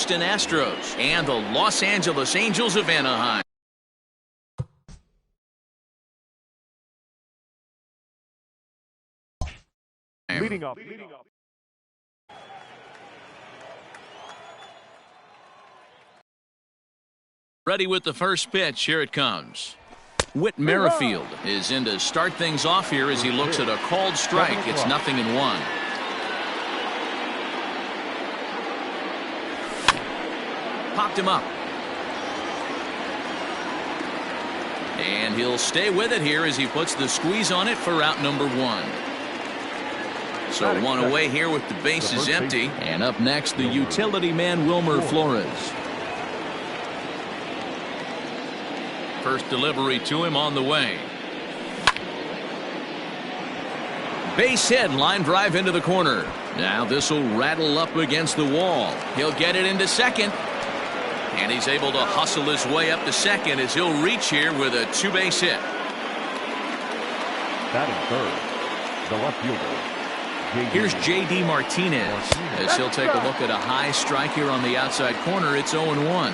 Houston Astros and the Los Angeles Angels of Anaheim. Leading up. Ready with the first pitch. Here it comes. Whit Merrifield is in to start things off here as he looks at a called strike. It's 0-1. Popped him up. And he'll stay with it here as he puts the squeeze on it for out number 1. So one away here with the bases empty. And up next, the utility man, Wilmer Flores. First delivery to him on the way. Base hit, line drive into the corner. Now this will rattle up against the wall. He'll get it into second. And he's able to hustle his way up to second as he'll reach here with a 2-base hit. Batting third, the left fielder. Here's J.D. Martinez as he'll take a look at a high strike here on the outside corner. It's 0-1.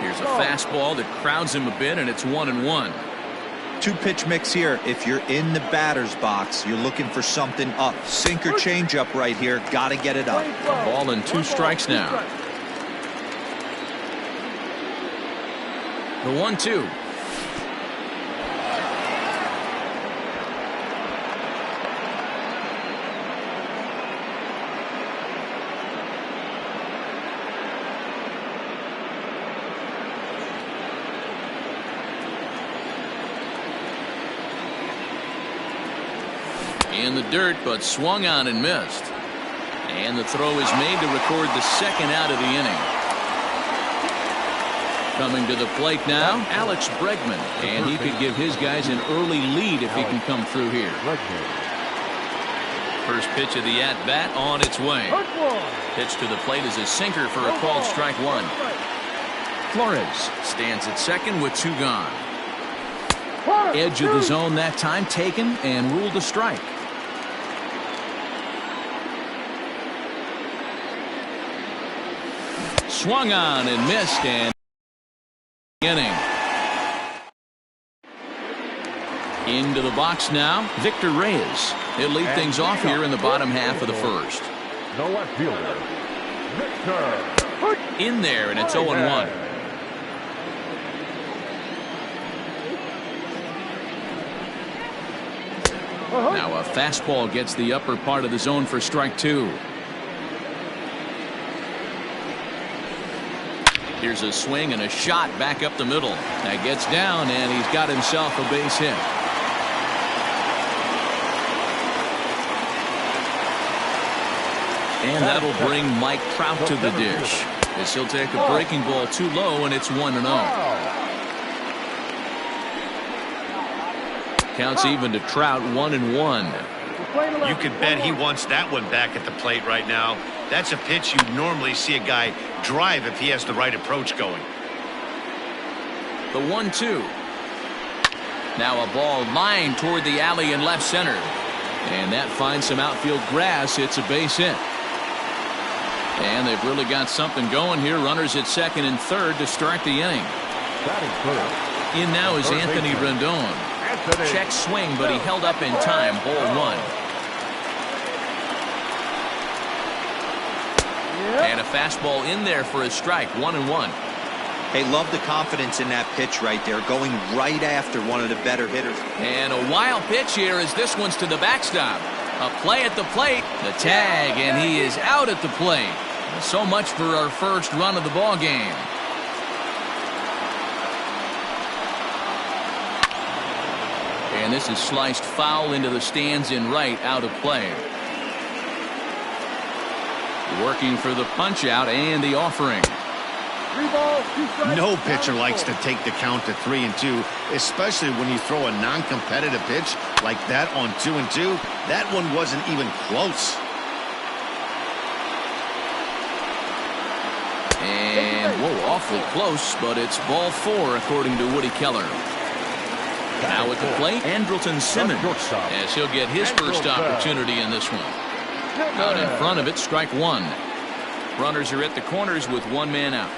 Here's a fastball that crowds him a bit, and it's 1-1. 2-pitch mix here. If you're in the batter's box, you're looking for something up. Sinker changeup right here. Got to get it up. A ball and 2 strikes now. The 1-2. In the dirt, but swung on and missed. And the throw is made to record the second out of the inning. Coming to the plate now, Alex Bregman. And he could give his guys an early lead if he can come through here. First pitch of the at-bat on its way. Pitch to the plate is a sinker for a called strike 1. Flores stands at second with 2 gone. Edge of the zone that time taken and ruled a strike. Swung on and missed, and inning. Into the box now, Victor Reyes. He'll lead things off here in the bottom half of the first. The left fielder, Victor. In there, and it's 0-1. Now a fastball gets the upper part of the zone for strike 2. Here's a swing and a shot back up the middle. That gets down, and he's got himself a base hit. And that'll bring Mike Trout to the dish, as he'll take a breaking ball too low, and it's 1-0. Counts even to Trout, 1-1. You could bet he wants that one back at the plate right now. That's a pitch you normally see a guy drive if he has the right approach going. The 1-2. Now a ball lined toward the alley in left center. And that finds some outfield grass. It's a base hit. And they've really got something going here. Runners at second and third to start the inning. In now is Anthony Rendon. Check swing, but he held up in time. Ball 1. And a fastball in there for a strike. 1-1. Hey, love the confidence in that pitch right there, going right after one of the better hitters. And a wild pitch here as this one's to the backstop. A play at the plate, the tag, and he is out at the plate. So much for our first run of the ball game. And this is sliced foul into the stands in right, out of play. Working for the punch out and the offering. No pitcher likes to take the count to 3-2, especially when you throw a non-competitive pitch like that on 2-2. That one wasn't even close. And, whoa, awfully close, but it's ball 4 according to Woody Keller. Now at the plate, Andrelton Simmons, as he'll get his first opportunity in this one. Out in front of it, strike one. Runners are at the corners with one man out.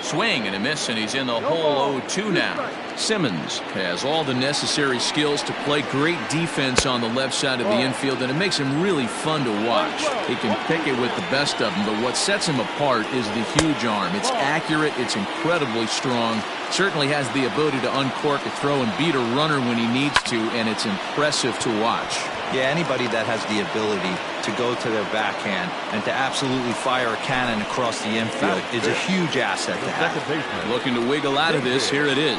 Swing and a miss, and he's in the hole 0-2 now. Simmons has all the necessary skills to play great defense on the left side of the infield, and it makes him really fun to watch. He can pick it with the best of them, but what sets him apart is the huge arm. It's accurate, it's incredibly strong, certainly has the ability to uncork a throw and beat a runner when he needs to, and it's impressive to watch. Yeah, anybody that has the ability to go to their backhand and to absolutely fire a cannon across the infield is a huge asset to have. Looking to wiggle out of this. Here it is.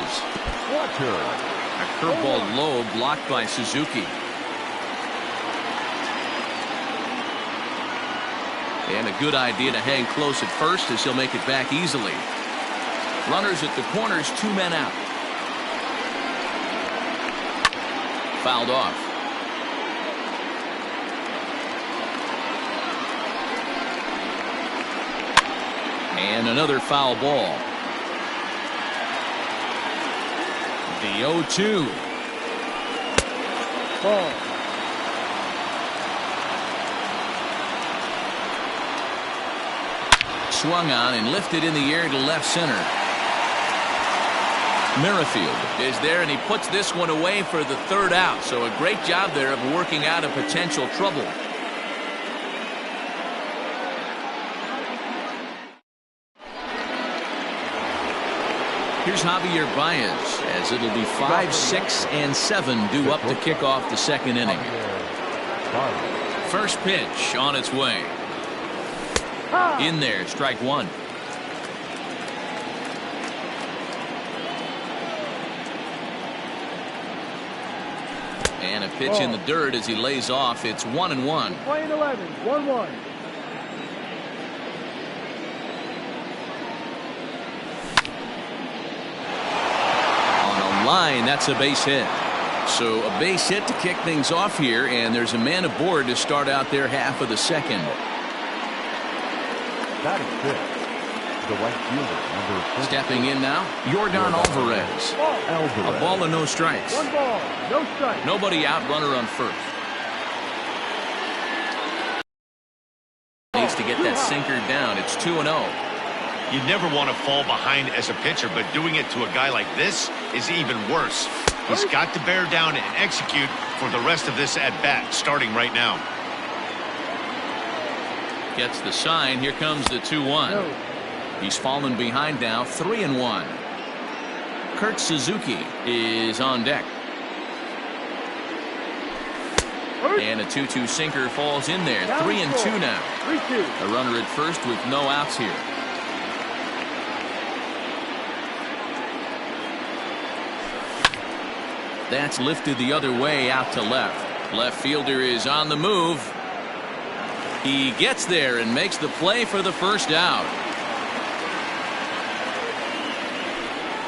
A curveball low, blocked by Suzuki. And a good idea to hang close at first, as he'll make it back easily. Runners at the corners, two men out. Fouled off. And another foul ball. The 0-2. Ball. Swung on and lifted in the air to left center. Merrifield is there, and he puts this one away for the third out. So a great job there of working out a potential trouble. Here's Javier Baez, as it'll be 5, 6, and 7 due up to kick off the second inning. First pitch on its way. In there, strike one. And a pitch in the dirt as he lays off. It's 1-1. Playing 11, 1-1. Line, that's a base hit. So a base hit to kick things off here, and there's a man aboard to start out their half of the second. Batting fifth, the right fielder, number 4. Stepping in now, Yordan Alvarez. A ball and no strikes. One ball, no strikes. Nobody out, runner on first. Needs to get that sinker down. It's 2-0. You never want to fall behind as a pitcher, but doing it to a guy like this is even worse. He's got to bear down and execute for the rest of this at-bat, starting right now. Gets the sign. Here comes the 2-1. He's fallen behind now, 3-1. Kurt Suzuki is on deck. And a 2-2 sinker falls in there. 3-2 now. 3-2. A runner at first with no outs here. That's lifted the other way out to left. Left fielder is on the move. He gets there and makes the play for the first out.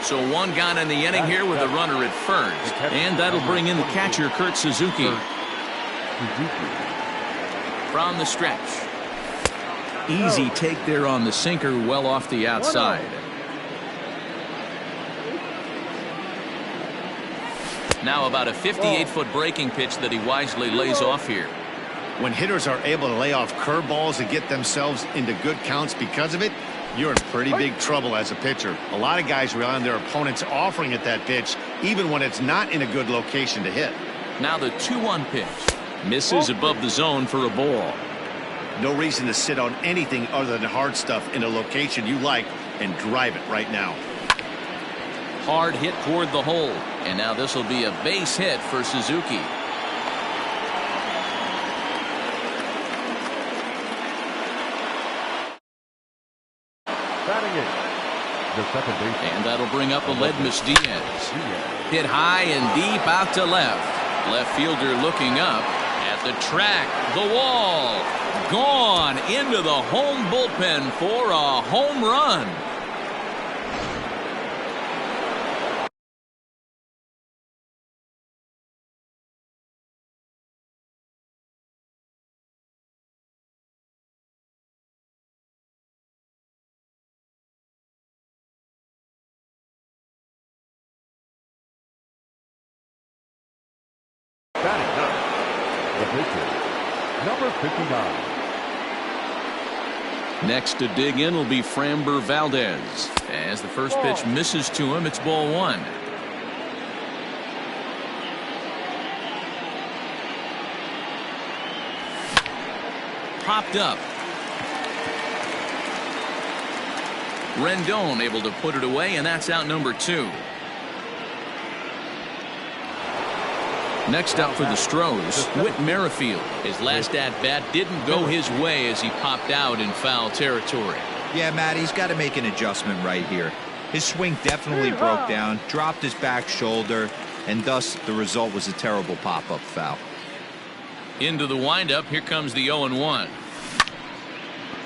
So one gone in the inning here with a runner at first. And that'll bring in the catcher, Kurt Suzuki. From the stretch. Easy take there on the sinker, well off the outside. Now about a 58-foot breaking pitch that he wisely lays off here. When hitters are able to lay off curveballs and get themselves into good counts because of it, you're in pretty big trouble as a pitcher. A lot of guys rely on their opponents offering at that pitch, even when it's not in a good location to hit. Now the 2-1 pitch. Misses above the zone for a ball. No reason to sit on anything other than hard stuff in a location you like and drive it right now. Hard hit toward the hole. And now this will be a base hit for Suzuki. Batting it, the second baseman. And that'll bring up Aledmus Diaz. Hit high and deep out to left. Left fielder looking up at the track. The wall. Gone into the home bullpen for a home run. Batting ninth, the pitcher, number 59. Next to dig in will be Framber Valdez. As the first pitch misses to him, it's ball one. Popped up. Rendon able to put it away, and that's out number two. Next up for the Stros, Whit Merrifield. His last at-bat didn't go his way as he popped out in foul territory. Yeah, Matt, he's got to make an adjustment right here. His swing definitely broke down, dropped his back shoulder, and thus the result was a terrible pop-up foul. Into the windup, here comes the 0-1.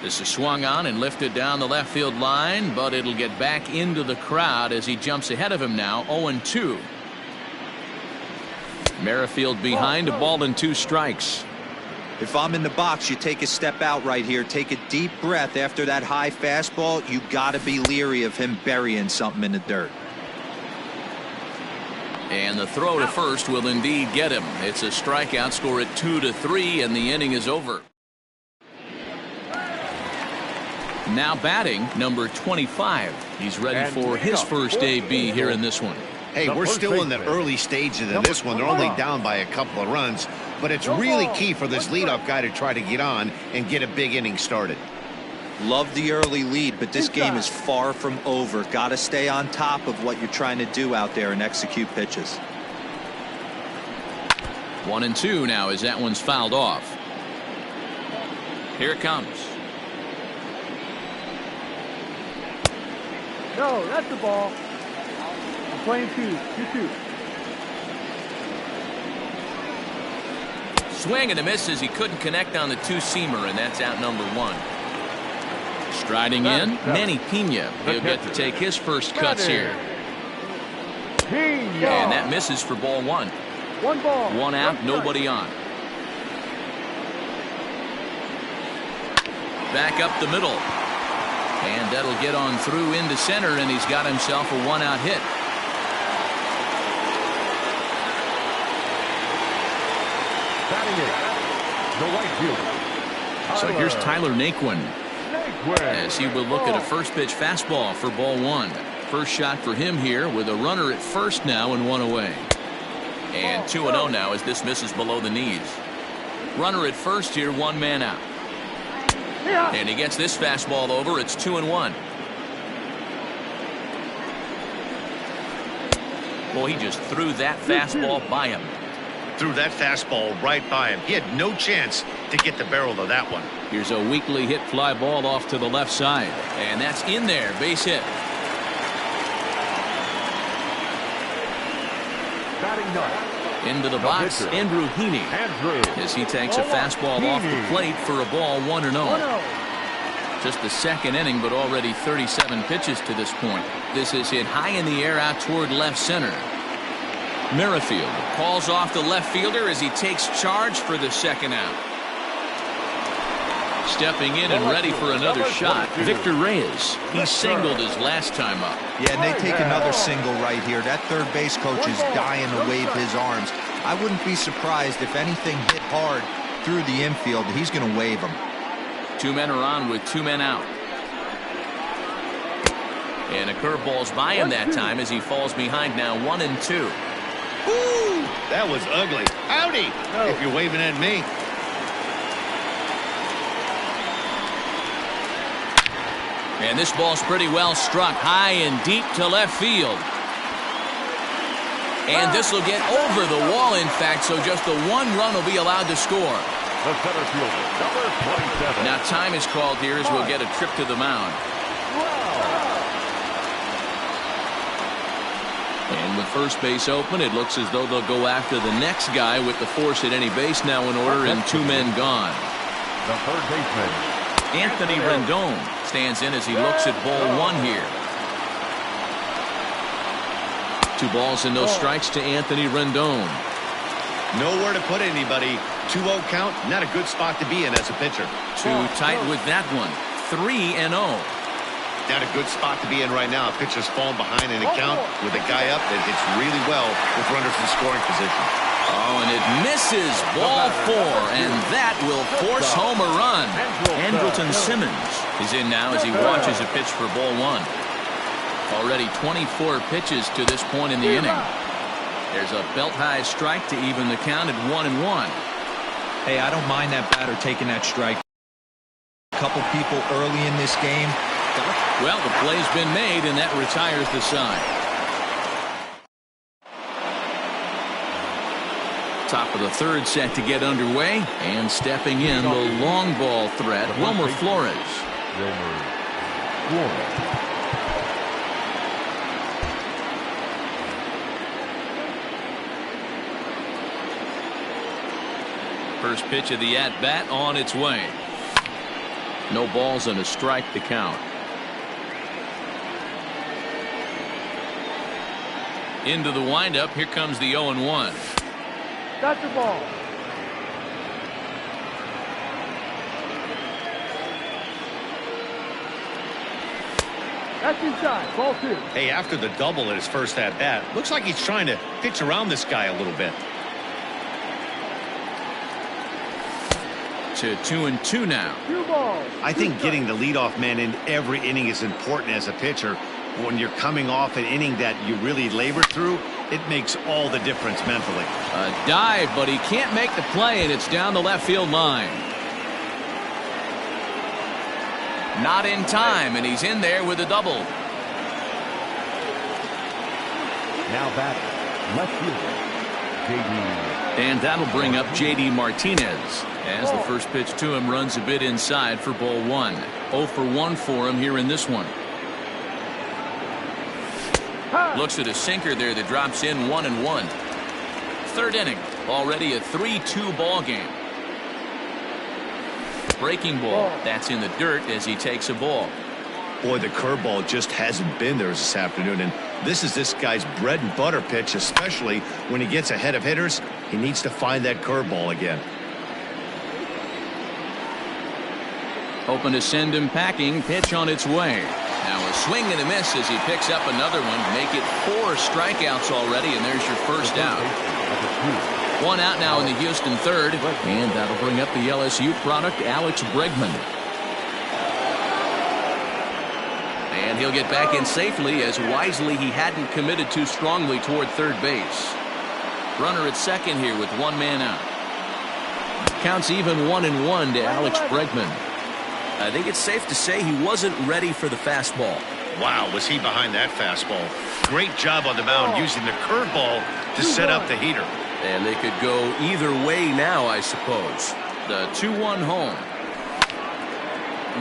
This is swung on and lifted down the left field line, but it'll get back into the crowd as he jumps ahead of him now, 0-2. Merrifield behind, a ball and 2 strikes. If I'm in the box, you take a step out right here, take a deep breath after that high fastball. You got to be leery of him burying something in the dirt. And the throw to first will indeed get him. It's a strikeout, score at 2-3, and the inning is over. Now batting, number 25. He's ready for his first AB here in this one. Hey, we're still in the early stages of this one. They're only down by a couple of runs, but it's really key for this leadoff guy to try to get on and get a big inning started. Love the early lead, but this game is far from over. Got to stay on top of what you're trying to do out there and execute pitches. 1-2 now as that one's fouled off. Here it comes. No, that's the ball. I'm playing 2-2. Swing and a miss as he couldn't connect on the two-seamer, and that's out number 1. Striding in, Manny Pena. He'll get to take his first cuts here. And that misses for ball 1. 1 ball. 1 out, nobody on. Back up the middle. And that'll get on through into center, and he's got himself a 1-out hit. Batting 8, the right fielder. So here's Tyler Naquin as he will look at a first pitch fastball for ball 1. First shot for him here with a runner at first now and 1 away. And 2-0 now as this misses below the knees. Runner at first here, 1 man out. And he gets this fastball over. It's 2-1. Boy, he just threw that fastball by him. Threw that fastball right by him. He had no chance to get the barrel of that one. Here's a weakly hit fly ball off to the left side. And that's in there. Base hit. Batting 9. Into the box, Andrew Heaney. As he takes a fastball off the plate for a ball 1-0. Just the second inning, but already 37 pitches to this point. This is hit high in the air out toward left center. Merrifield calls off the left fielder as he takes charge for the second out. Stepping in and ready for another shot, Victor Reyes. He singled his last time up. Yeah, and they take another single right here. That third base coach is dying to wave his arms. I wouldn't be surprised if anything hit hard through the infield. He's going to wave them. 2 men are on with 2 men out. And a curveball's by him that time as he falls behind now 1-2. Woo! That was ugly. Howdy! If you're waving at me. And this ball's pretty well struck high and deep to left field. And this will get over the wall, in fact, so just the 1 run will be allowed to score. The center fielder, number 27. Now time is called here as we'll get a trip to the mound. And with first base open, it looks as though they'll go after the next guy with the force at any base now in order and 2 men gone. The third baseman, Anthony Rendon stands in as he looks at ball 1 here. 2 balls and no strikes to Anthony Rendon. Nowhere to put anybody. 2-0 count, not a good spot to be in as a pitcher. Too tight with that one. 3-0. Not a good spot to be in right now. A pitcher's falling behind in a count with a guy up that hits really well with runners in scoring position. Oh, and it misses. Ball 4, and that will force home a run. Andrelton Simmons is in now as he watches a pitch for ball 1. Already 24 pitches to this point in the inning. There's a belt-high strike to even the count at 1-1. Hey, I don't mind that batter taking that strike. A couple people early in this game. Well, the play's been made, and that retires the side. Top of the third set to get underway, and stepping in the long ball threat, Wilmer Flores. First pitch of the at-bat on its way. No balls and a strike to count. Into the windup. Here comes the 0-1. That's the ball. That's inside. Ball 2. Hey, after the double at his first at-bat, looks like he's trying to pitch around this guy a little bit. To 2-2 now. 2 balls. I think getting the leadoff man in every inning is important as a pitcher. When you're coming off an inning that you really labored through, it makes all the difference mentally. A dive, but he can't make the play, and it's down the left field line. Not in time, and he's in there with a double. Now batting, left fielder, J.D. And that'll bring up J.D. Martinez as the first pitch to him runs a bit inside for ball 1. 0 for 1 for him here in this one. Looks at a sinker there that drops in 1-1. Third inning, already a 3-2 ball game. Breaking ball, that's in the dirt as he takes a ball. Boy, the curveball just hasn't been there this afternoon, and this is this guy's bread and butter pitch, especially when he gets ahead of hitters. He needs to find that curveball again. Hoping to send him packing. Pitch on its way. Now a swing and a miss as he picks up another one. Make it 4 strikeouts already, and there's your first out. 1 out now in the Houston third, and that'll bring up the LSU product, Alex Bregman. And he'll get back in safely, as wisely he hadn't committed too strongly toward third base. Runner at second here with 1 man out. Counts even 1-1 to Alex Bregman. I think it's safe to say he wasn't ready for the fastball. Wow, was he behind that fastball. Great job on the mound using the curveball to set up the heater. And they could go either way now, I suppose. The 2-1 home.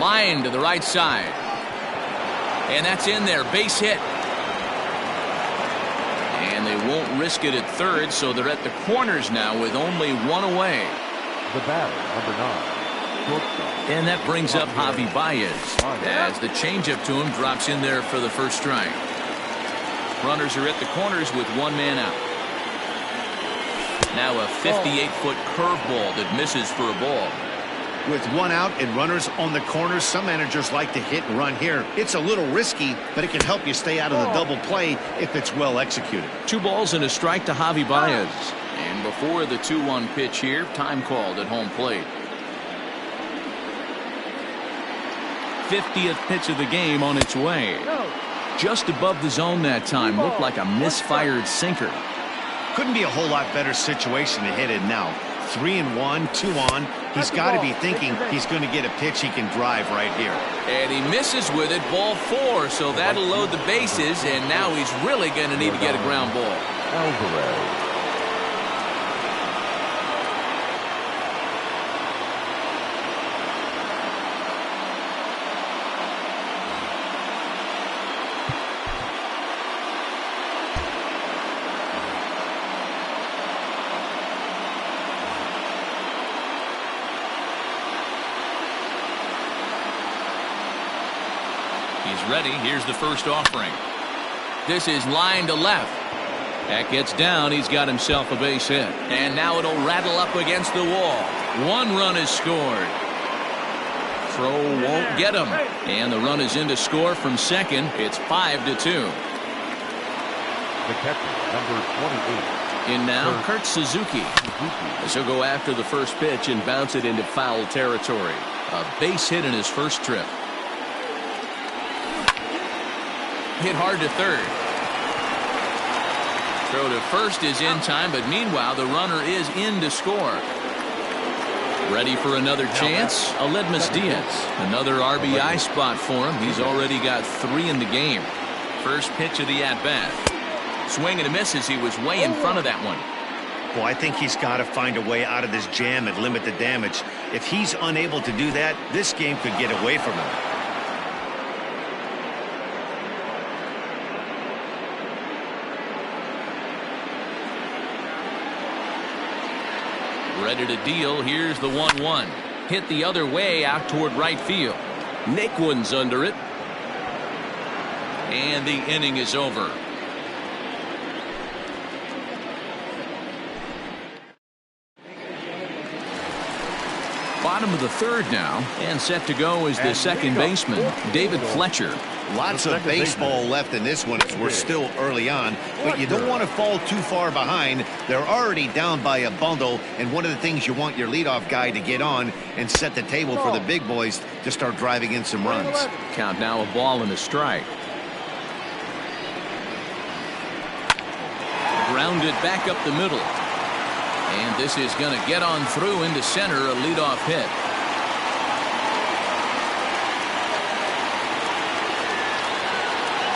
Line to the right side. And that's in there. Base hit. And they won't risk it at third, so they're at the corners now with only 1 away. The batter, number 9. And that brings up Javi Baez as the changeup to him drops in there for the first strike. Runners are at the corners with 1 man out. Now a 58-foot curveball that misses for a ball. With 1 out and runners on the corners, some managers like to hit and run here. It's a little risky, but it can help you stay out of the double play if it's well executed. 2 balls and a strike to Javi Baez. And before the 2-1 pitch here, time called at home plate. 50th pitch of the game on its way. Just above the zone that time. Looked like a misfired sinker. Couldn't be a whole lot better situation to hit it now. 3-1, 2 on. He's got to be thinking he's going to get a pitch he can drive right here. And he misses with it, ball 4, so that'll load the bases, and now he's really going to need to get a ground ball. Alvarez. Ready. Here's the first offering. This is line to left. That gets down. He's got himself a base hit. And now it'll rattle up against the wall. 1 run is scored. Throw won't get him. And the run is in to score from second. It's 5-2. The catcher, number 28. In now, Kurt Suzuki. As he'll go after the first pitch and bounce it into foul territory. A base hit in his first trip. Hit hard to third. Throw to first is in time, but meanwhile the runner is in to score. Ready for another chance? Aledmus Diaz. Another RBI spot for him. He's already got 3 in the game. First pitch of the at-bat. Swing and a miss as he was way in front of that one. Well, I think he's got to find a way out of this jam and limit the damage. If he's unable to do that, this game could get away from him. Ready to deal. Here's the 1-1. Hit the other way out toward right field. Naquin's under it. And the inning is over. Bottom of the third now, and set to go is the second baseman, David Fletcher. Lots of baseball left in this one as we're still early on, but you don't want to fall too far behind. They're already down by a bundle, and one of the things you want your leadoff guy to get on and set the table for the big boys to start driving in some runs. Count now, a ball and a strike. Grounded back up the middle. And this is going to get on through into center, a leadoff hit.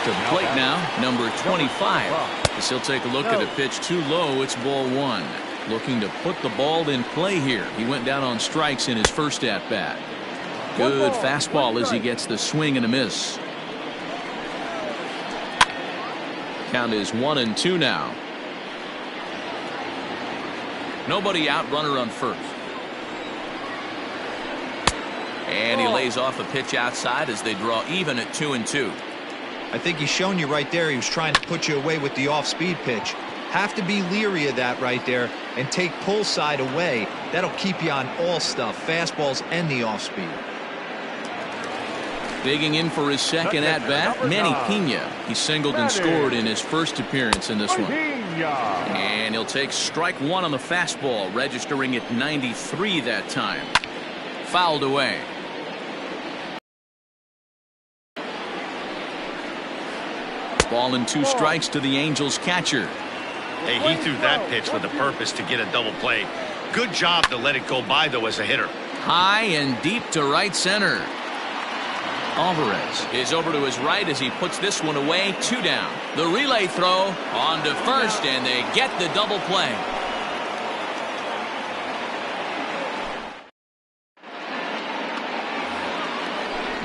To the plate now, number 25. As he'll take a look at a pitch too low, it's ball 1. Looking to put the ball in play here. He went down on strikes in his first at-bat. Good fastball as he gets the swing and a miss. Count is 1-2 now. Nobody out, runner on first. And he lays off a pitch outside as they draw even at 2-2. I think he's shown you right there he was trying to put you away with the off-speed pitch. Have to be leery of that right there and take pull side away. That'll keep you on all stuff, fastballs and the off-speed. Digging in for his second at-bat, Manny Pena. He singled and scored in his first appearance in this one. And he'll take strike 1 on the fastball, registering at 93 that time. Fouled away. Ball and 2 strikes to the Angels catcher. Hey, he threw that pitch with a purpose to get a double play. Good job to let it go by, though, as a hitter. High and deep to right center. Alvarez is over to his right as he puts this one away. 2 down. The relay throw on to first, and they get the double play.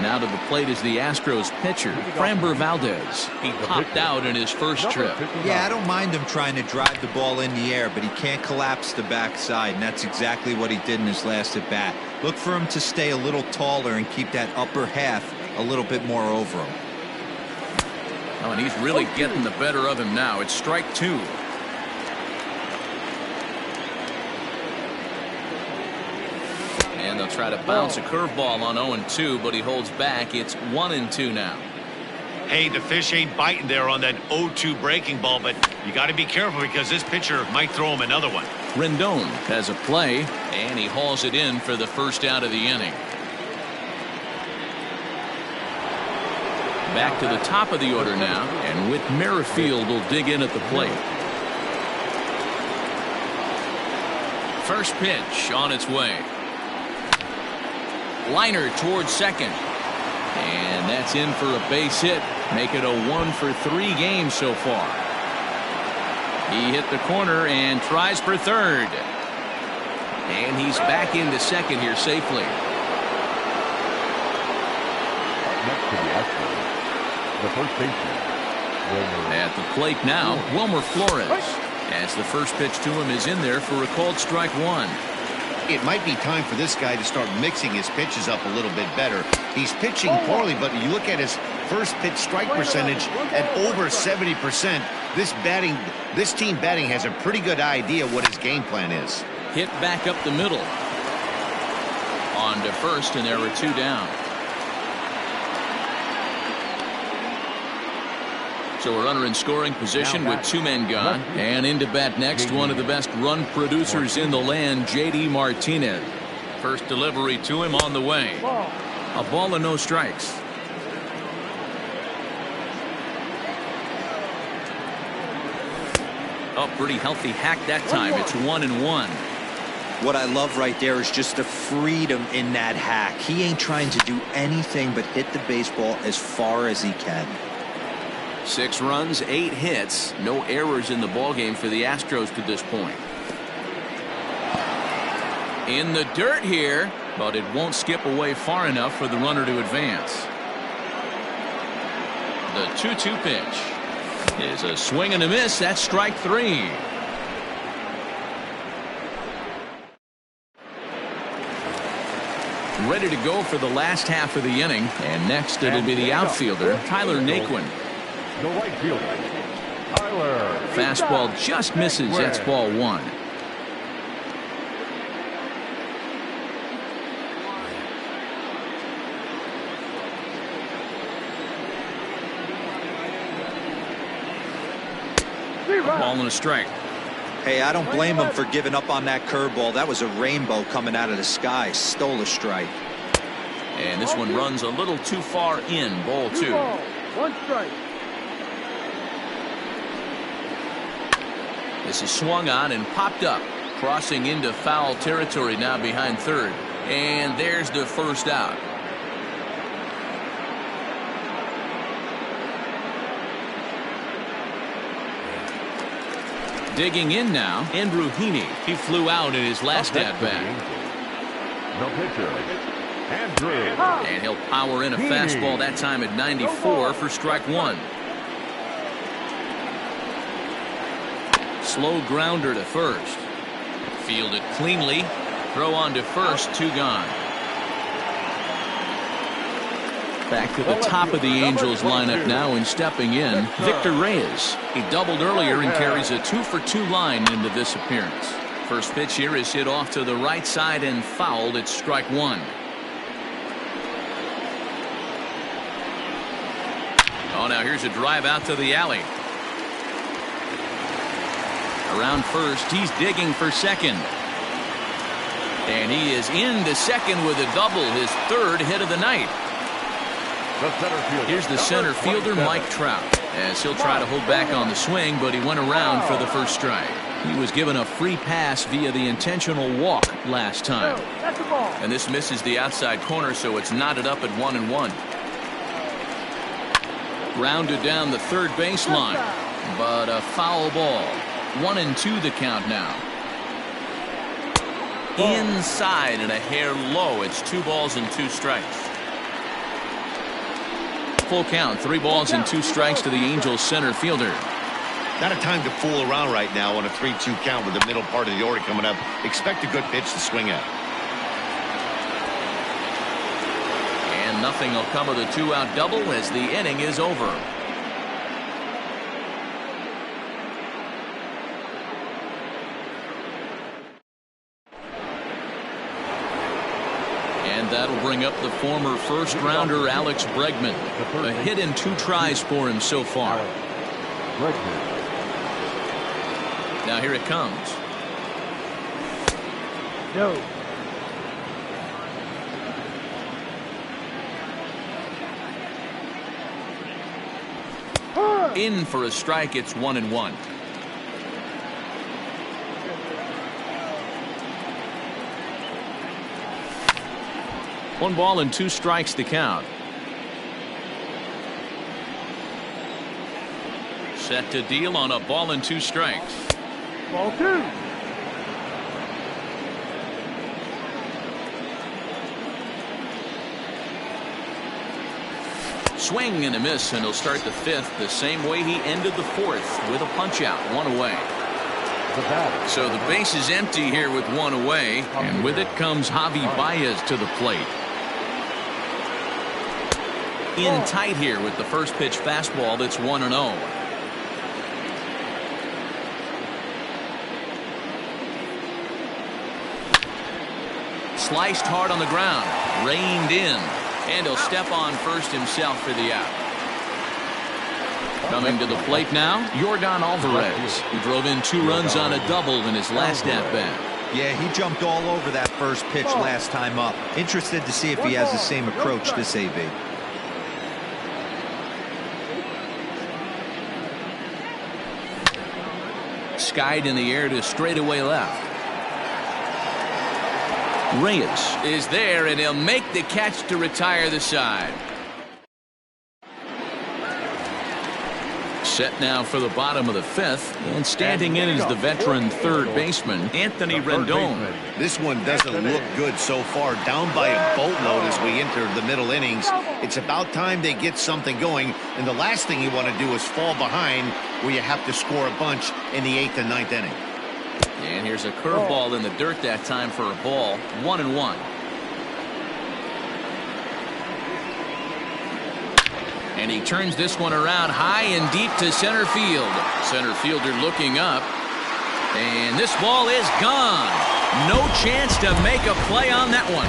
Now to the plate is the Astros pitcher, Framber Valdez. He popped out in his first trip. Yeah, I don't mind him trying to drive the ball in the air, but he can't collapse the backside, and that's exactly what he did in his last at bat. Look for him to stay a little taller and keep that upper half a little bit more over him. Oh, and he's really getting the better of him now. It's strike 2. And they'll try to bounce a curveball on 0-2, but he holds back. It's 1-2 now. Hey, the fish ain't biting there on that 0-2 breaking ball, but you got to be careful because this pitcher might throw him another one. Rendon has a play, and he hauls it in for the first out of the inning. Back to the top of the order now, and Whit Merrifield will dig in at the plate. First pitch on its way. Liner towards second. And that's in for a base hit. Make it a 1-for-3 game so far. He hit the corner and tries for third. And he's back into second here safely. Next to the Astros, the first baseman, Wilmer. At the plate now, Wilmer Flores. As the first pitch to him is in there for a called strike 1. It might be time for this guy to start mixing his pitches up a little bit better. He's pitching poorly, but you look at his first pitch strike percentage at over 70%. This team batting has a pretty good idea what his game plan is. Hit back up the middle. On to first, and there are 2 down. So a runner in scoring position with 2 men gone. And into bat next, one of the best run producers in the land, J.D. Martinez. First delivery to him on the way. A ball and no strikes. Oh, pretty healthy hack that time. It's 1-1. What I love right there is just the freedom in that hack. He ain't trying to do anything but hit the baseball as far as he can. 6 runs, 8 hits, no errors in the ballgame for the Astros to this point. In the dirt here, but it won't skip away far enough for the runner to advance. The 2-2 pitch is a swing and a miss. That's strike 3. Ready to go for the last half of the inning, and next it'll be the outfielder, Tyler Naquin. The right fielder, Tyler. Fastball just misses. That's ball 1. Ball and a strike. Hey, I don't blame him for giving up on that curveball. That was a rainbow coming out of the sky. Stole a strike. And this one runs a little too far in. Ball 2. 1 strike. This is swung on and popped up. Crossing into foul territory now behind third. And there's the first out. Digging in now, Andrew Heaney. He flew out in his last at-bat. The pitcher, Andrew. And he'll power in a fastball that time at 94 for strike 1. Slow grounder to first. Fielded cleanly. Throw on to first. 2 gone. Back to the top of the Angels lineup now, and stepping in, Victor Reyes. He doubled earlier and carries a 2-for-2 line into this appearance. First pitch here is hit off to the right side and fouled. It's strike 1. Oh, now here's a drive out to the alley. Around first, he's digging for second. And he is into second with a double, his 3rd hit of the night. Here's the center fielder, Mike Trout, as he'll try to hold back on the swing, but he went around for the first strike. He was given a free pass via the intentional walk last time. And this misses the outside corner, so it's knotted up at 1-1. Grounded down the third baseline, but a foul ball. 1-2 the count now. Inside and a hair low. It's 2 balls and 2 strikes. Full count, 3 balls and 2 strikes to the Angels center fielder. Not a time to fool around right now on a 3-2 count with the middle part of the order coming up. Expect a good pitch to swing at. And nothing will come of the 2-out double as the inning is over. And that'll bring up the former first-rounder Alex Bregman. A hit in 2 tries for him so far. Now here it comes. No. In for a strike. It's 1-1. One ball and 2 strikes to count. Set to deal on a ball and 2 strikes. Ball 2. Swing and a miss, and he'll start the 5th the same way he ended the 4th with a punch out, 1 away. So the base is empty here with 1 away, and with it comes Javi Baez to the plate. In tight here with the first pitch fastball that's 1-0. Sliced hard on the ground, reined in, and he'll step on first himself for the out. Coming to the plate now, Yordan Alvarez, who drove in 2 runs on a double in his last at-bat. Yeah, he jumped all over that first pitch last time up. Interested to see if he has the same approach this AB. Skied in the air to straightaway left. Reyes is there, and he'll make the catch to retire the side. Set now for the bottom of the 5th, and standing in is the veteran third baseman, Anthony Rendon. This one doesn't look good so far. Down by a boatload as we enter the middle innings. It's about time they get something going, and the last thing you want to do is fall behind where you have to score a bunch in the 8th and 9th inning. And here's a curveball in the dirt that time for a ball. 1-1. And he turns this one around high and deep to center field. Center fielder looking up. And this ball is gone. No chance to make a play on that one.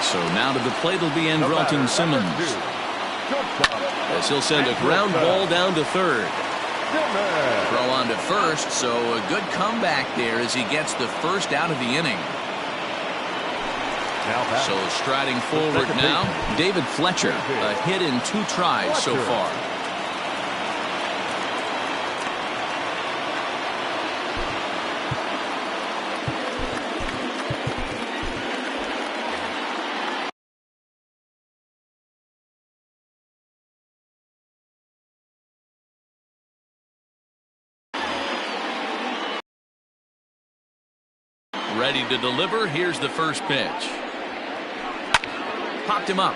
So now to the plate will be Andrelton Simmons, as he'll send a ground ball down to third. Throw on to first, so a good comeback there as he gets the first out of the inning. So striding forward now, David Fletcher, a hit in 2 tries so far. Ready to deliver. Here's the first pitch. Popped him up.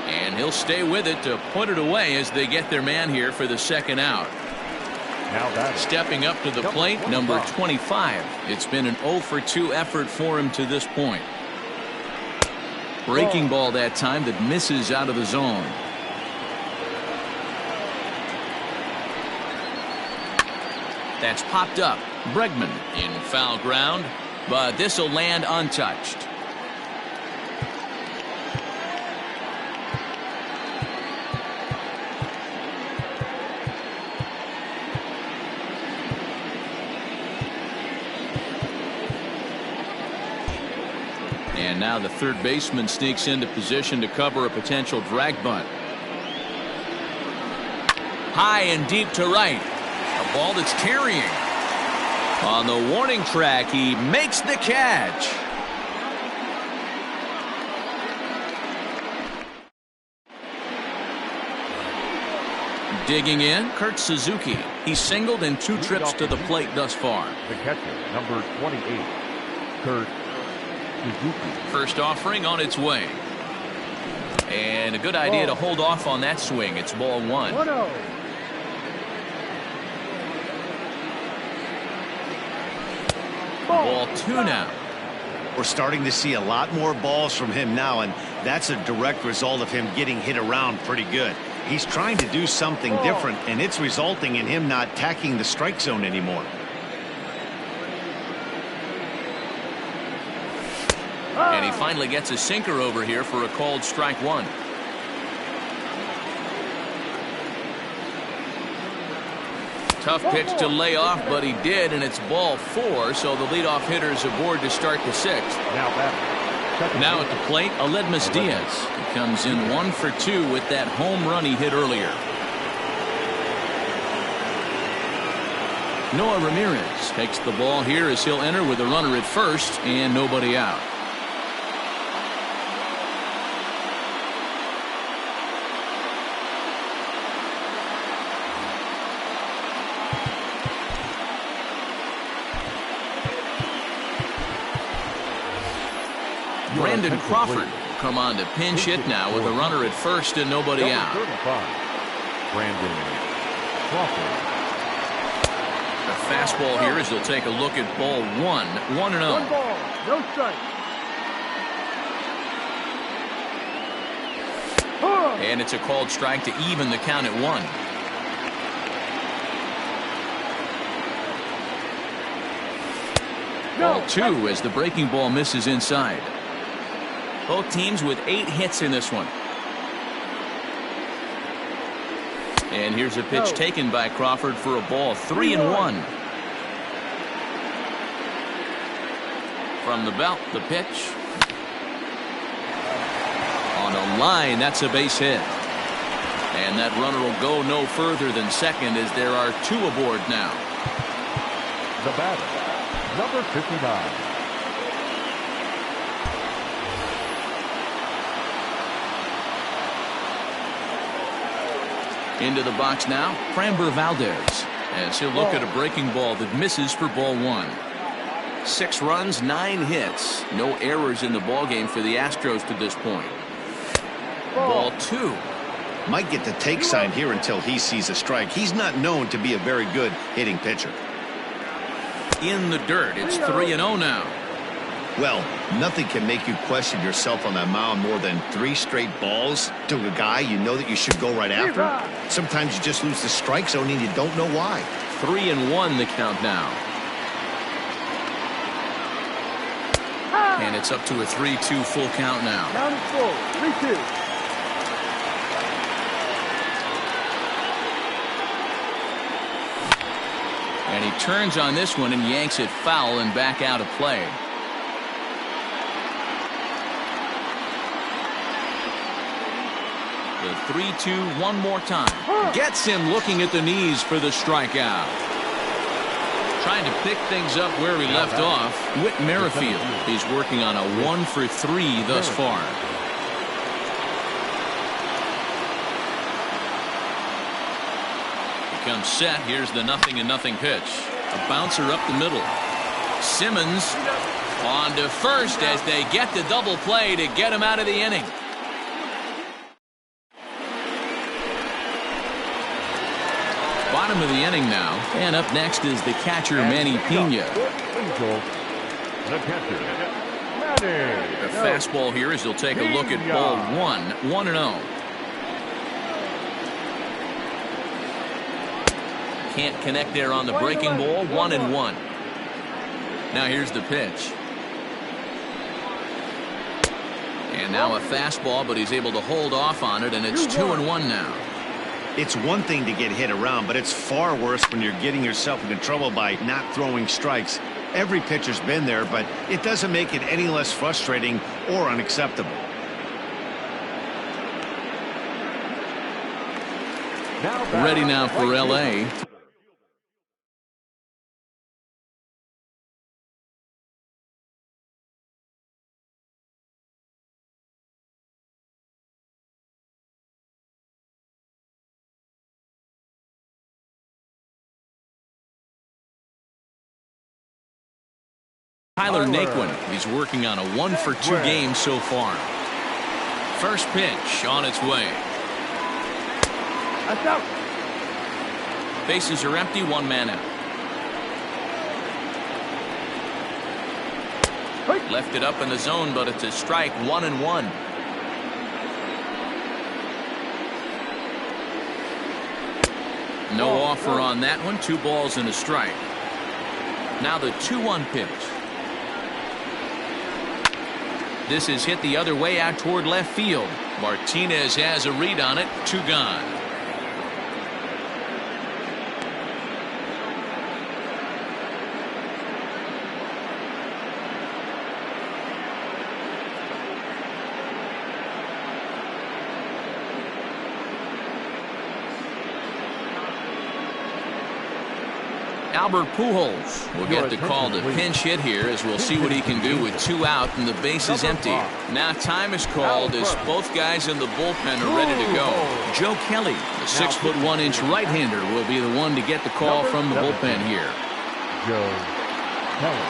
And he'll stay with it to put it away as they get their man here for the second out. Stepping up to the plate, number 25. It's been an 0 for 2 effort for him to this point. Breaking ball that time that misses out of the zone. That's popped up. Bregman in foul ground, but this will land untouched. And now the third baseman sneaks into position to cover a potential drag bunt. High and deep to right. A ball that's carrying. On the warning track, he makes the catch. Digging in, Kurt Suzuki. He's singled in 2 trips to the plate thus far. The catcher, number 28, Kurt Suzuki. First offering on its way. And a good idea to hold off on that swing. It's ball 1. Ball 2 now. We're starting to see a lot more balls from him now, and that's a direct result of him getting hit around pretty good. He's trying to do something different, and it's resulting in him not tacking the strike zone anymore. And he finally gets a sinker over here for a called strike 1. Tough pitch to lay off, but he did, and it's ball 4, so the leadoff hitter is aboard to start the 6th. Now at the plate, Aledmus Diaz. He comes in 1 for 2 with that home run he hit earlier. Noah Ramirez takes the ball here as he'll enter with a runner at first and nobody out. Brandon Crawford will come on to pinch hit now with a runner at first and nobody out. Brandon Crawford. A fastball here as he'll take a look at ball 1. 1-0. 1 ball, no strike. And it's a called strike to even the count at 1. Ball 2 as the breaking ball misses inside. Both teams with 8 hits in this one. And here's a pitch taken by Crawford for a ball. 3-1. From the belt, the pitch. On a line, that's a base hit. And that runner will go no further than second as there are 2 aboard now. The batter, number 59. Into the box now, Framber Valdez, as he'll look at a breaking ball that misses for ball 1. 6 runs, 9 hits. No errors in the ballgame for the Astros to this point. Ball 2. Might get the take sign here until he sees a strike. He's not known to be a very good hitting pitcher. In the dirt, it's 3-0 now. Well, nothing can make you question yourself on that mound more than 3 straight balls to a guy you know that you should go right after. Sometimes you just lose the strike zone and you don't know why. 3-1 the count now. And it's up to a 3-2 full count now. Count is full. 3-2. And he turns on this one and yanks it foul and back out of play. The 3-2 one more time. Gets him looking at the knees for the strikeout. Trying to pick things up where he left off. Whit Merrifield. He's working on a 1 for 3 thus far. Comes set. Here's the 0-0 pitch. A bouncer up the middle. Simmons on to first as they get the double play to get him out of the inning. Bottom of the inning now, and up next is the catcher Manny Pena. The catcher, Manny. The fastball here as he'll take a look at ball 1, 1-0. Can't connect there on the breaking ball. 1-1. Now here's the pitch. And now a fastball, but he's able to hold off on it, and it's 2-1 now. It's one thing to get hit around, but it's far worse when you're getting yourself into trouble by not throwing strikes. Every pitcher's been there, but it doesn't make it any less frustrating or unacceptable. Ready now for L.A. Tyler Naquin. He's working on a 1 for 2 game so far. First pitch on its way. That's out. Bases are empty, 1 man out. Left it up in the zone, but it's a strike. 1-1. No offer on that one. 2 balls and a strike. Now the 2-1 pitch. This is hit the other way out toward left field. Martinez has a read on it. 2 gone. Albert Pujols will get the call to pinch hit here as we'll see what he can do with 2 out and the base is empty. Now time is called as both guys in the bullpen are ready to go. Joe Kelly, the 6'1" right-hander, will be the one to get the call from the bullpen here. Joe Kelly.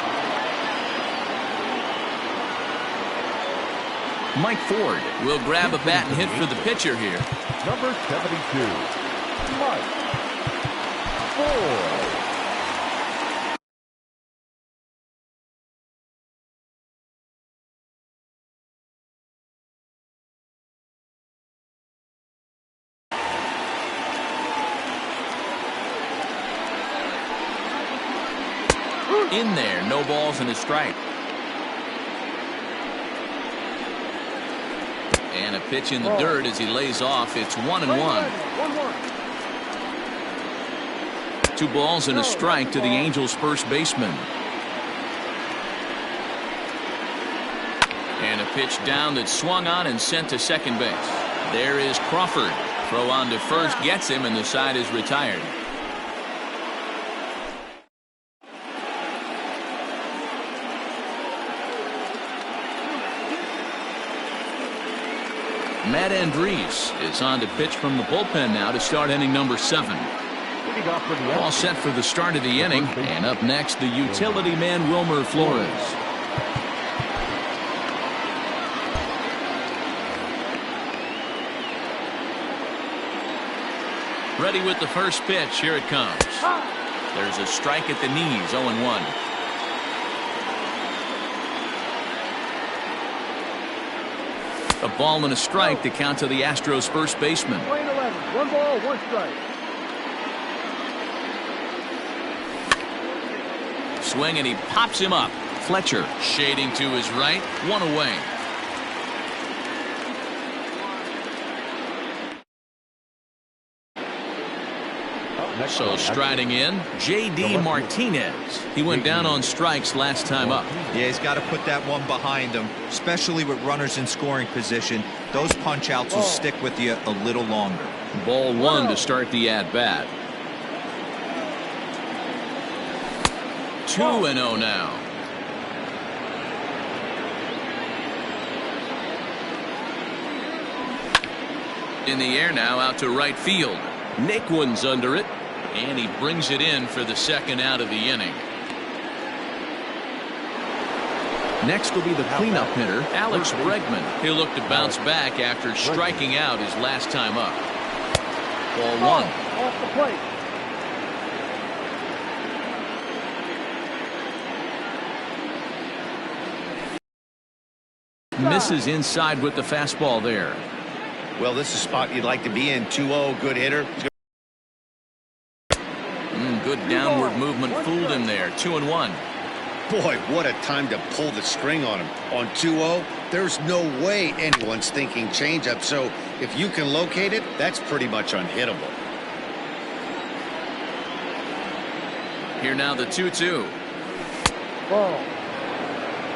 Mike Ford will grab a bat and hit for the pitcher here. Number 72, Mike Ford. In there, no balls and a strike. And a pitch in the dirt as he lays off. It's 1-1. 2 balls and a strike to the Angels' first baseman. And a pitch down that swung on and sent to second base. There is Crawford. Throw on to first gets him, and the side is retired. Matt Andriese is on to pitch from the bullpen now to start inning number 7. All set for the start of the inning, and up next the utility man Wilmer Flores. Ready with the first pitch. Here it comes. There's a strike at the knees. 0-1. A ball and a strike to count to the Astros' first baseman. 11. 1 ball, 1 strike. Swing, and he pops him up. Fletcher shading to his right. 1 away. So striding in, J.D. Martinez. He went down on strikes last time up. Yeah, he's got to put that one behind him, especially with runners in scoring position. Those punch outs will stick with you a little longer. Ball 1 to start the at-bat. 2-0 now. In the air now, out to right field. Naquin's under it, and he brings it in for the second out of the inning. Next will be the cleanup hitter, Alex Bregman. He'll look to bounce back after striking out his last time up. Ball 1. Off the plate. Misses inside with the fastball there. Well, this is a spot you'd like to be in. 2-0, good hitter. Good downward movement fooled him there. 2-1. Boy, what a time to pull the string on him. On 2-0, there's no way anyone's thinking changeup. So if you can locate it, that's pretty much unhittable. Here now the 2-2. Ball.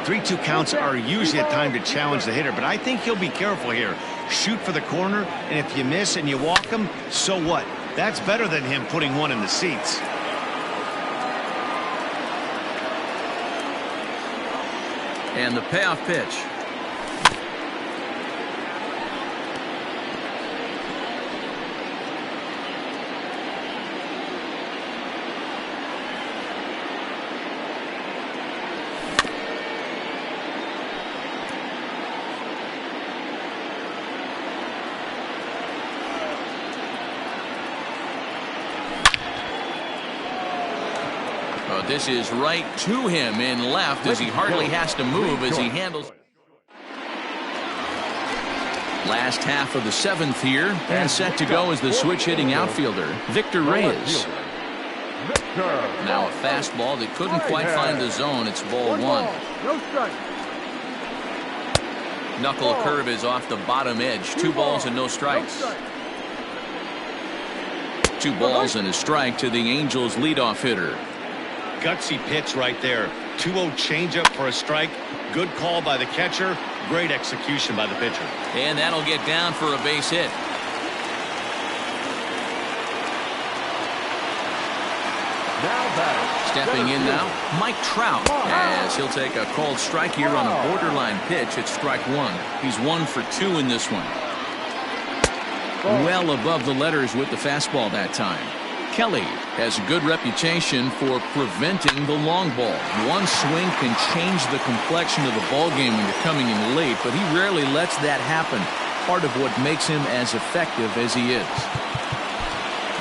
3-2 counts are usually a time to challenge the hitter, but I think he'll be careful here. Shoot for the corner, and if you miss and you walk him, so what? That's better than him putting one in the seats. And the payoff pitch. This is right to him in left as he hardly has to move as he handles. Last half of the 7th here, and set to go as the switch-hitting outfielder, Victor Reyes. Now a fastball that couldn't quite find the zone. It's ball 1. No strike. Knuckle curve is off the bottom edge. 2 balls and no strikes. 2 balls and a strike to the Angels' leadoff hitter. Gutsy pitch right there. 2-0 changeup for a strike. Good call by the catcher. Great execution by the pitcher. And that'll get down for a base hit. Stepping in now, Mike Trout, as he'll take a called strike here on a borderline pitch at strike 1. He's 1 for 2 in this one. Well above the letters with the fastball that time. Kelly has a good reputation for preventing the long ball. One swing can change the complexion of the ball game when you're coming in late, but he rarely lets that happen. Part of what makes him as effective as he is.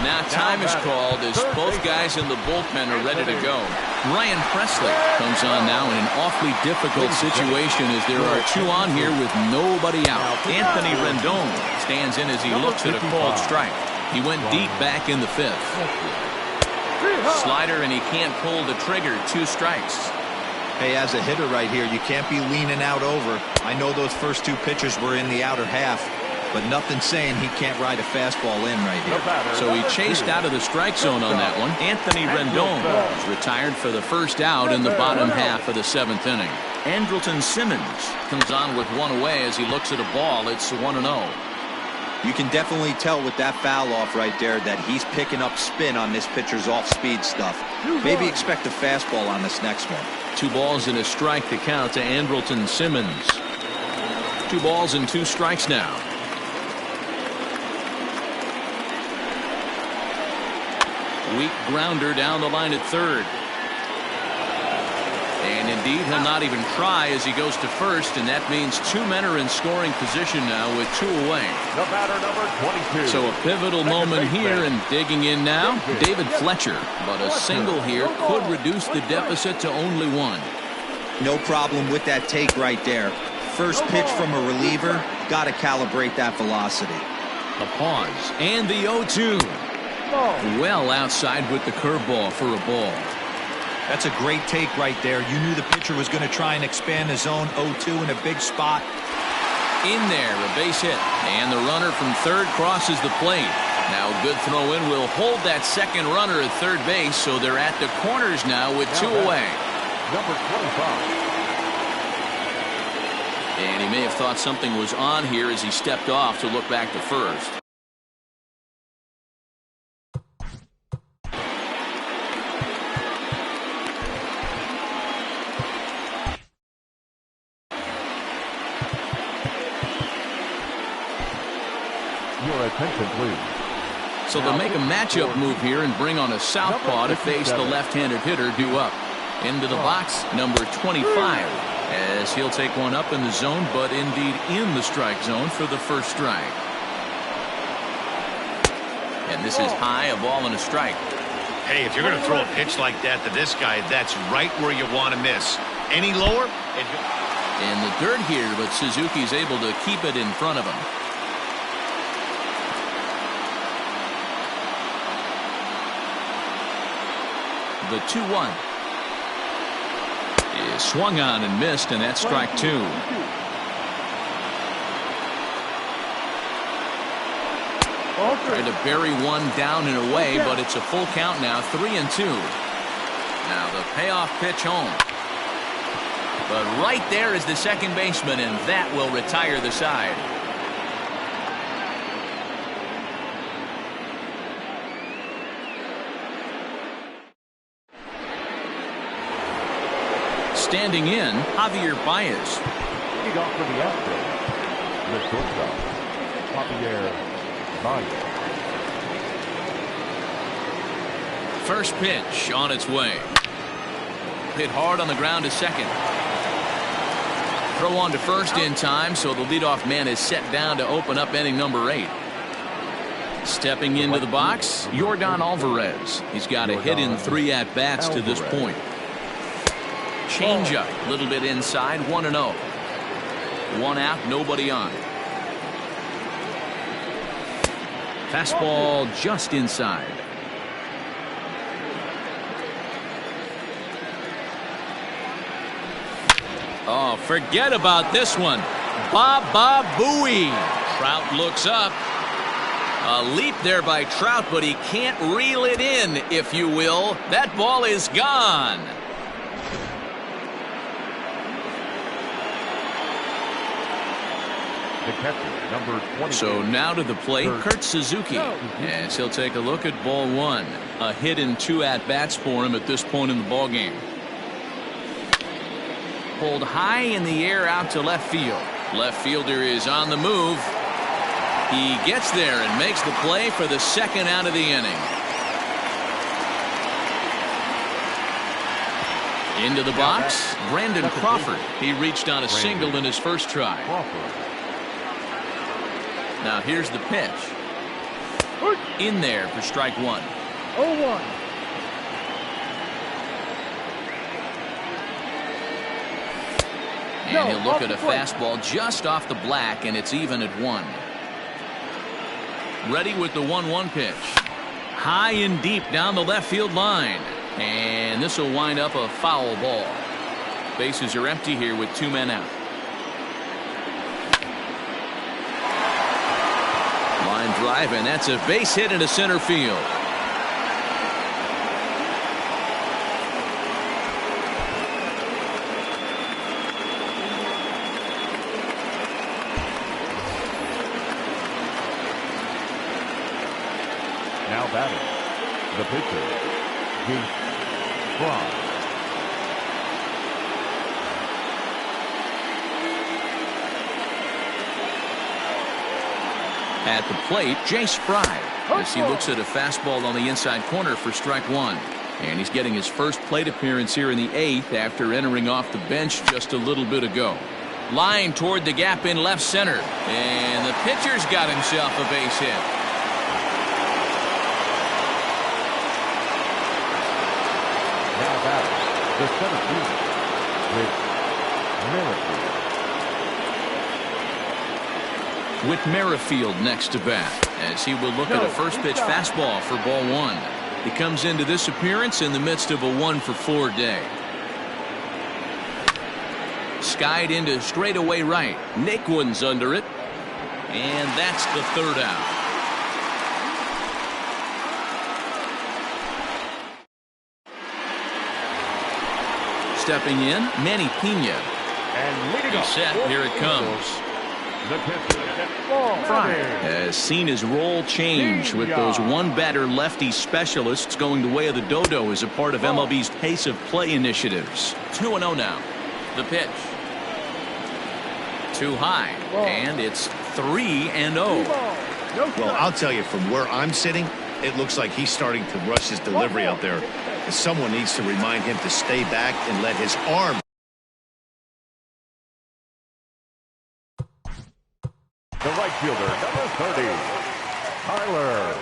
Now time is called as both guys in the bullpen are ready to go. Ryan Presley comes on now in an awfully difficult situation as there are 2 on here with nobody out. Anthony Rendon stands in as he looks at a called strike. He went deep back in the 5th. Slider, and he can't pull the trigger. 2 strikes. Hey, as a hitter right here, you can't be leaning out over. I know those first two pitchers were in the outer half, but nothing saying he can't ride a fastball in right here. So he chased out of the strike zone on that one. Anthony Rendon is retired for the first out in the bottom half of the 7th inning. Andrelton Simmons comes on with one away as he looks at a ball. It's 1-0. You can definitely tell with that foul off right there that he's picking up spin on this pitcher's off-speed stuff. Maybe expect a fastball on this next one. 2 balls and a strike to count to Andrelton Simmons. 2 balls and 2 strikes now. Weak grounder down the line at third. And indeed, he'll not even try as he goes to first, and that means 2 men are in scoring position now with 2 away. The batter, number 22. So a pivotal moment here, and digging in now, David Fletcher. But a single here could reduce the deficit to only 1. No problem with that take right there. First pitch from a reliever, got to calibrate that velocity. A pause, and the 0-2. Well outside with the curveball for a ball. That's a great take right there. You knew the pitcher was going to try and expand his zone. 0-2 in a big spot. In there, a base hit. And the runner from third crosses the plate. Now a good throw in will hold that second runner at third base, so they're at the corners now with 2 away. Number 25. And he may have thought something was on here as he stepped off to look back to first. Your attention, please. So they'll make a matchup move here and bring on a southpaw to face the left-handed hitter due up. Into the box, number 25, as he'll take one up in the zone, but indeed in the strike zone for the first strike. And this is high, a ball and a strike. Hey, if you're going to throw a pitch like that to this guy, that's right where you want to miss. Any lower? In the dirt here, but Suzuki's able to keep it in front of him. The 2-1 is swung on and missed, and that's strike 2. Tried to bury one down and away, but it's a full count now, 3-2. Now the payoff pitch home. But right there is the second baseman, and that will retire the side. Standing in, Javier Baez. Leading off for the Astros, the shortstop, Javier Baez. First pitch on its way. Hit hard on the ground to second. Throw on to first in time, so the leadoff man is set down to open up inning number 8. Stepping into the box, Yordan Alvarez. He's got a hit in 3 at-bats to this point. Changeup, a little bit inside, 1-0. 1 out, nobody on. Fastball just inside. Oh, forget about this one. Baba Booey. Trout looks up. A leap there by Trout, but he can't reel it in, if you will. That ball is gone. The catcher, number 20. So now to the plate, Kurt Suzuki, as he'll take a look at ball 1. A hit in 2 at-bats for him at this point in the ballgame. Pulled high in the air out to left field. Left fielder is on the move. He gets there and makes the play for the second out of the inning. Into the box, Brandon Crawford. He reached on a single in his first try. Now here's the pitch. In there for strike 1. 0-1. And he'll look at a fastball just off the black, and it's even at 1. Ready with the 1-1 pitch. High and deep down the left field line. And this will wind up a foul ball. Bases are empty here with 2 men out. Line drive, and that's a base hit into center field. Now batting, the pitcher, Jace Fry. At the plate, Jace Fry, as he looks at a fastball on the inside corner for strike 1. And he's getting his first plate appearance here in the 8th after entering off the bench just a little bit ago. Line toward the gap in left center. And the pitcher's got himself a base hit. Now batting, the center fielder, Whit Merrifield. With Merrifield next to bat, as he will look at a first pitch fastball for ball 1. He comes into this appearance in the midst of a 1-for-4 day. Skied into straightaway right. Naquin's under it. And that's the 3rd out. Stepping in, Manny Pena. And leading He's up, set. Here it comes. the pitcher, Fry has seen his role change with those one-batter lefty specialists going the way of the dodo as a part of MLB's pace of play initiatives. 2-0 now. The pitch. Too high, and it's 3-0. Well, I'll tell you, from where I'm sitting, it looks like he's starting to rush his delivery out there. And someone needs to remind him to stay back and let his arm. the right fielder, number 30, Tyler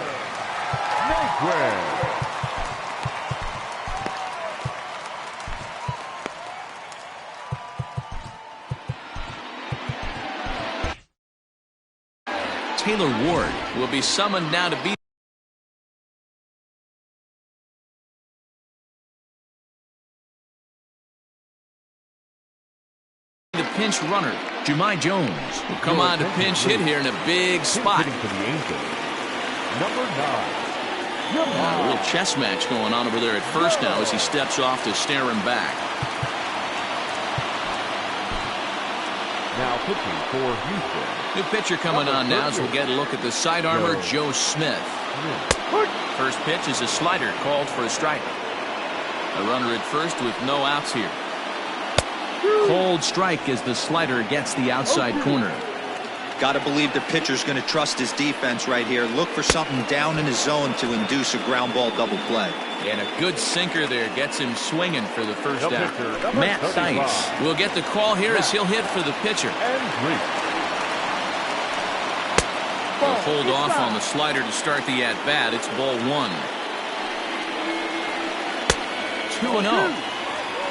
Naquin. Taylor Ward will be summoned now to be the pinch runner. Jahmai Jones will come on to pinch hit here in a big spot. Hitting for the Angels, number 9. A real chess match going on over there at first now as he steps off to stare him back. Now pitching for Houston. New pitcher coming on now as we'll get a look at the side armor, Joe Smith. First pitch is a slider called for a strike. A runner at first with no outs here. Cold strike as the slider gets the outside corner. Got to believe the pitcher's going to trust his defense right here. Look for something down in his zone to induce a ground ball double play. And a good sinker there gets him swinging for the first The out. pitcher, number Matt 35. Theis will get the call here as he'll hit for the pitcher. And 3. They'll hold off on the slider to start the at-bat. It's ball 1. 2-0.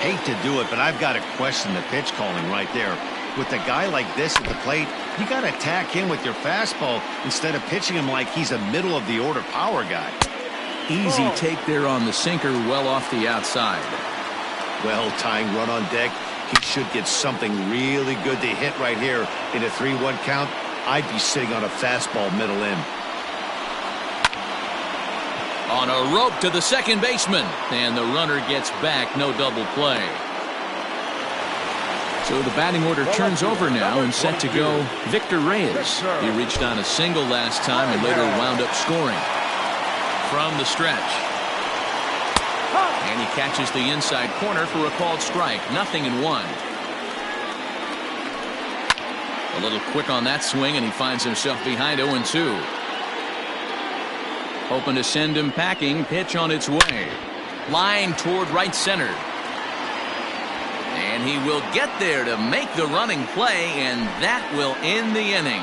Hate to do it, but I've got to question the pitch calling right there. With a guy like this at the plate, you got to attack him with your fastball instead of pitching him like he's a middle-of-the-order power guy. Easy take there on the sinker, well off the outside. Well, tying run on deck, he should get something really good to hit right here in a 3-1 count. I'd be sitting on a fastball middle in. On a rope to the second baseman, and the runner gets back. No double play. So the batting order turns over now and set to go Victor Reyes. He reached on a single last time and later wound up scoring. From the stretch. And he catches the inside corner for a called strike. 0-1. A little quick on that swing, and he finds himself behind 0-2. Hoping to send him packing. Pitch on its way. Line toward right center. And he will get there to make the running play, and that will end the inning.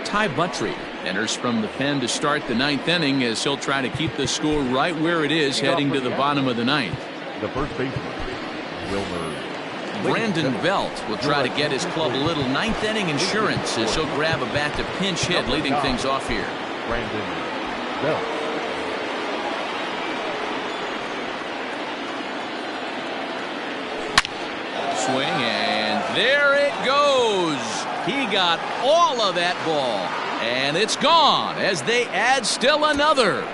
Ty Buttrey enters from the pen to start the 9th inning as he'll try to keep the score right where it is heading to the bottom of the 9th. The first baseman, Wilmer Brandon Belt will try to get his club a little ninth inning insurance as he'll grab a bat to pinch hit, leading things off here. Brandon Belt. Swing, and there it goes. He got all of that ball, and it's gone as they add still another.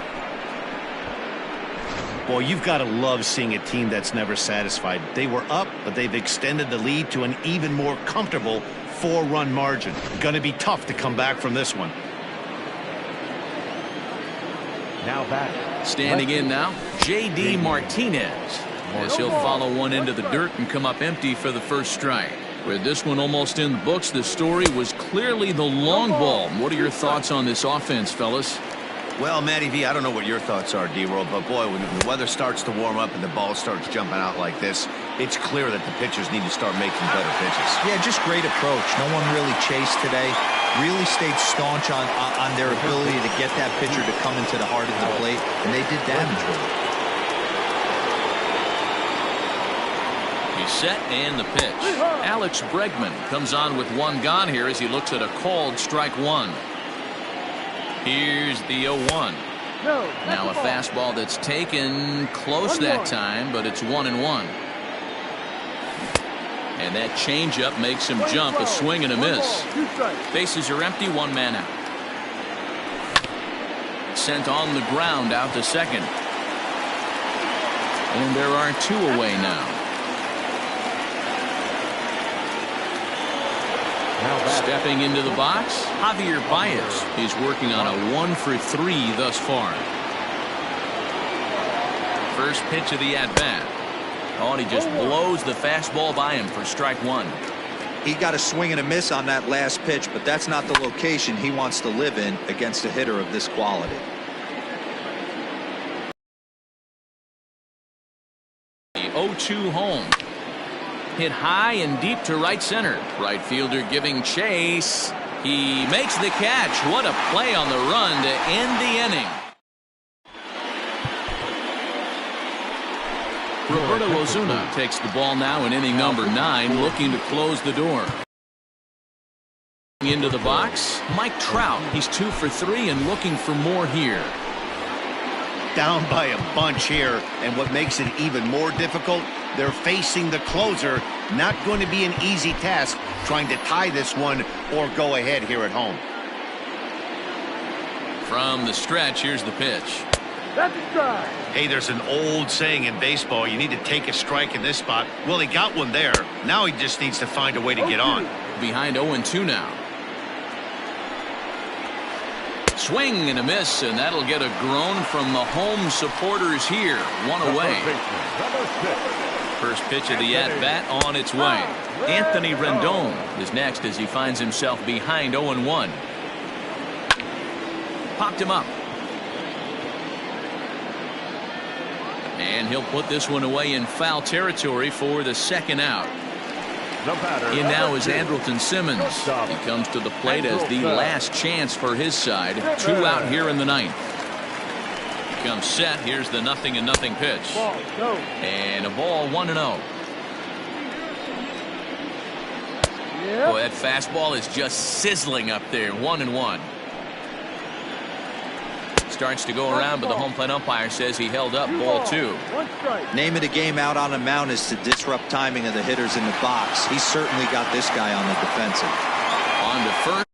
Boy, you've got to love seeing a team that's never satisfied. They were up, but they've extended the lead to an even more comfortable 4-run margin. Going to be tough to come back from this one. Now back. Standing in now, J.D. Martinez, as he'll follow one into the dirt and come up empty for the first strike. With this one almost in the books, the story was clearly the long ball. What are your thoughts on this offense, fellas? Well, Matty V, I don't know what your thoughts are, D-Roll, but boy, when the weather starts to warm up and the ball starts jumping out like this, it's clear that the pitchers need to start making better pitches. Yeah, just great approach. No one really chased today. Really stayed staunch on their ability to get that pitcher to come into the heart of the plate, and they did damage with it. He's set and the pitch. Alex Bregman comes on with one gone here as he looks at a called strike one. Here's the 0-1. Now a fastball that's taken close that time, but it's 1-1. And that changeup makes him jump. A swing and a miss. Bases are empty, one man out. Sent on the ground out to second. And there are two away now. Stepping into the box, Javier Baez. He's working on a 1-for-3 thus far. First pitch of the at-bat. Oh, and he just blows the fastball by him for strike one. He got a swing and a miss on that last pitch, but that's not the location he wants to live in against a hitter of this quality. The 0-2 home. Hit high and deep to right center. Right fielder giving chase. He makes the catch. What a play on the run to end the inning. Roberto Ozuna takes the ball now in inning number 9, looking to close the door. Into the box, Mike Trout. He's 2 for 3 and looking for more here. Down by a bunch here, and what makes it even more difficult, they're facing the closer. Not going to be an easy task trying to tie this one or go ahead here at home. From the stretch, here's the pitch. That's a strike. Hey, there's an old saying in baseball, you need to take a strike in this spot. Well, he got one there. Now he just needs to find a way to get on. Behind 0-2 now. Swing and a miss, and that'll get a groan from the home supporters here. One away. First pitch of the at-bat on its way. Anthony Rendon is next as he finds himself behind 0-1. Popped him up. And he'll put this one away in foul territory for the second out. In now is Andrelton Simmons. He comes to the plate as the last chance for his side. 2 out here in the 9th. Comes set. Here's the 0-0 pitch. And a ball 1-0. Boy, that fastball is just sizzling up there. 1-1. Starts to go around, but the home plate umpire says he held up. Ball 2. Name of the game out on the mound is to disrupt timing of the hitters in the box. He's certainly got this guy on the defensive. On to first.